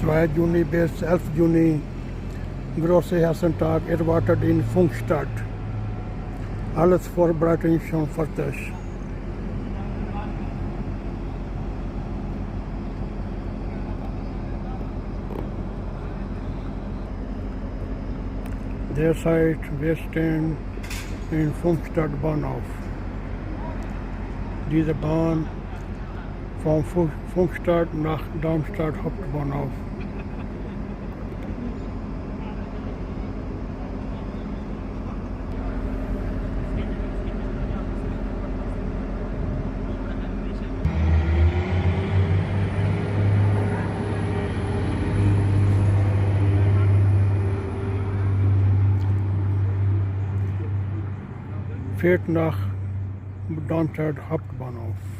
2 Juni bis 11 Juni Grosse Hessentag erwartet in Pfungstadt. Alles Vorbereitung schon fertig. Derzeit wir stehen in Pfungstadt Bahnhof. Diese Bahn von Pfungstadt nach Darmstadt Hauptbahnhof. Fährt nach Darmstadt Hauptbahnhof.